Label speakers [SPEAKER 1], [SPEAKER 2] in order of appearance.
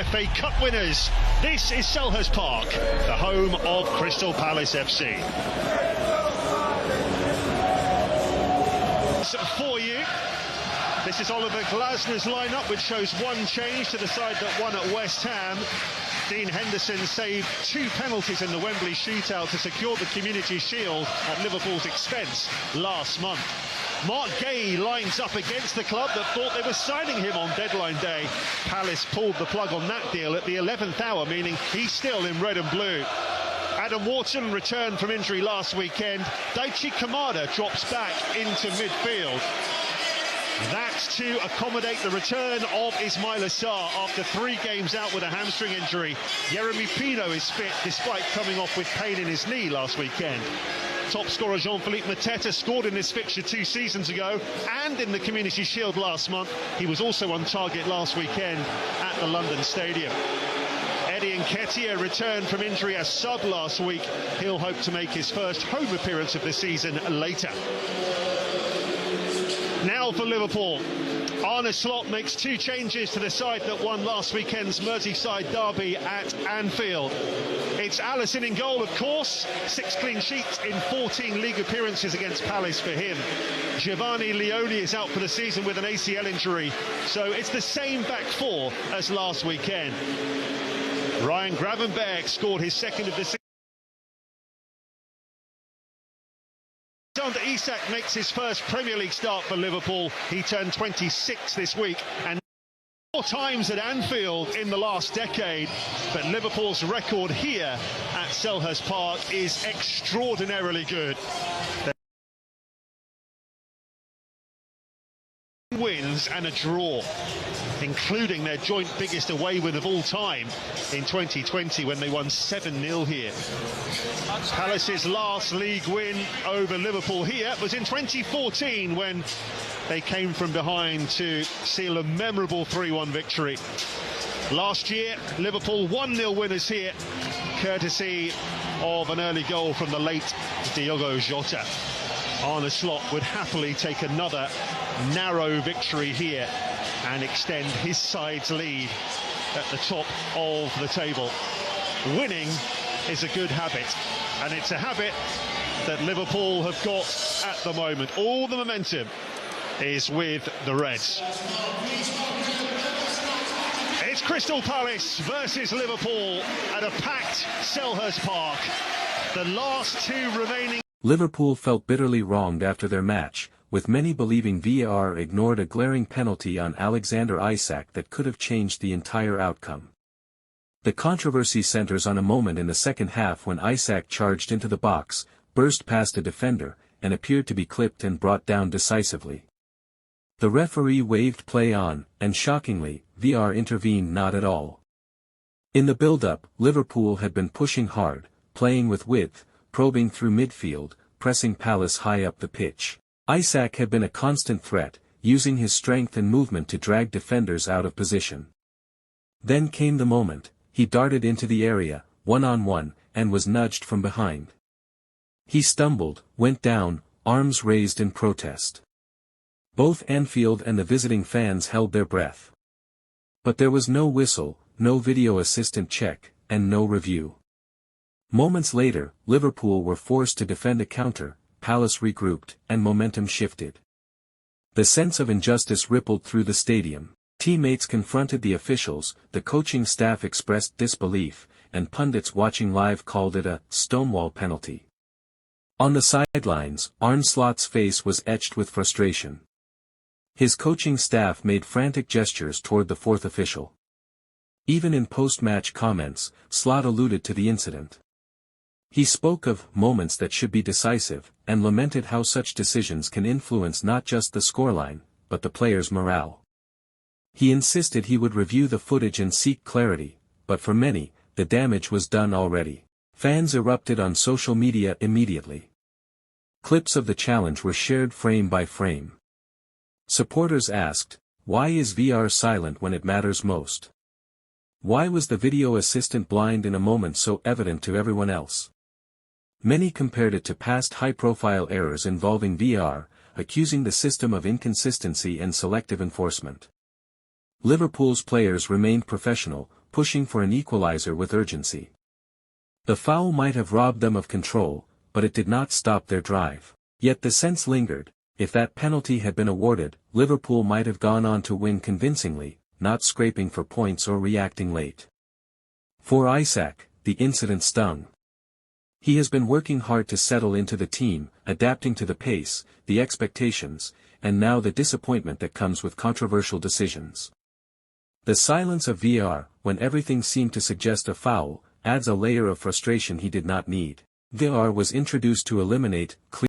[SPEAKER 1] FA Cup winners. This is Selhurst Park, the home of Crystal Palace FC. So for you, this is Oliver Glasner's lineup, which shows one change to the side that won at West Ham. Dean Henderson saved 2 penalties in the Wembley shootout to secure the Community Shield at Liverpool's expense last month. Mark Gay lines up against the club that thought they were signing him on deadline day. Palace pulled the plug on that deal at the 11th hour, meaning he's still in red and blue. Adam Wharton returned from injury last weekend. Daichi Kamada drops back into midfield. That's to accommodate the return of Ismail Assar after 3 games out with a hamstring injury. Yeremy Pino is fit despite coming off with pain in his knee last weekend. Top scorer Jean-Philippe Mateta scored in this fixture 2 seasons ago and in the Community Shield last month. He was also on target last weekend at the London Stadium. Eddie Nketiah returned from injury as sub last week. He'll hope to make his first home appearance of the season later. Now for Liverpool. Arne Slot makes 2 changes to the side that won last weekend's Merseyside derby at Anfield. It's Alisson in goal, of course. 6 clean sheets in 14 league appearances against Palace for him. Giovanni Leone is out for the season with an ACL injury, so it's the same back 4 as last weekend. Ryan Gravenberch scored his 2nd of the season. Isak makes his first Premier League start for Liverpool. He turned 26 this week and 4 times at Anfield in the last decade. But Liverpool's record here at Selhurst Park is extraordinarily good. Wins and a draw, including their joint biggest away win of all time in 2020 when they won 7-0 here. Palace's last league win over Liverpool here was in 2014 when they came from behind to seal a memorable 3-1 victory. Last year, Liverpool 1-0 winners here, courtesy of an early goal from the late Diogo Jota. Arne Slot would happily take another narrow victory here and extend his side's lead at the top of the table. Winning is a good habit, and it's a habit that Liverpool have got at the moment. All the momentum is with the Reds. It's Crystal Palace versus Liverpool at a packed Selhurst Park. The last 2 remaining.
[SPEAKER 2] Liverpool felt bitterly wronged after their match, with many believing VAR ignored a glaring penalty on Alexander Isak that could have changed the entire outcome. The controversy centers on a moment in the second half when Isak charged into the box, burst past a defender, and appeared to be clipped and brought down decisively. The referee waved play on, and shockingly, VAR intervened not at all. In the build-up, Liverpool had been pushing hard, playing with width, probing through midfield, pressing Palace high up the pitch. Isak had been a constant threat, using his strength and movement to drag defenders out of position. Then came the moment. He darted into the area, one-on-one, and was nudged from behind. He stumbled, went down, arms raised in protest. Both Anfield and the visiting fans held their breath. But there was no whistle, no video assistant check, and no review. Moments later, Liverpool were forced to defend a counter, Palace regrouped, and momentum shifted. The sense of injustice rippled through the stadium. Teammates confronted the officials, the coaching staff expressed disbelief, and pundits watching live called it a stonewall penalty. On the sidelines, Arne Slot's face was etched with frustration. His coaching staff made frantic gestures toward the 4th official. Even in post-match comments, Slot alluded to the incident. He spoke of moments that should be decisive, and lamented how such decisions can influence not just the scoreline, but the players' morale. He insisted he would review the footage and seek clarity, but for many, the damage was done already. Fans erupted on social media immediately. Clips of the challenge were shared frame by frame. Supporters asked, "Why is VAR silent when it matters most? Why was the video assistant blind in a moment so evident to everyone else?" Many compared it to past high-profile errors involving VAR, accusing the system of inconsistency and selective enforcement. Liverpool's players remained professional, pushing for an equalizer with urgency. The foul might have robbed them of control, but it did not stop their drive. Yet the sense lingered: if that penalty had been awarded, Liverpool might have gone on to win convincingly, not scraping for points or reacting late. For Isak, the incident stung. He has been working hard to settle into the team, adapting to the pace, the expectations, and now the disappointment that comes with controversial decisions. The silence of VAR, when everything seemed to suggest a foul, adds a layer of frustration he did not need. VAR was introduced to eliminate clear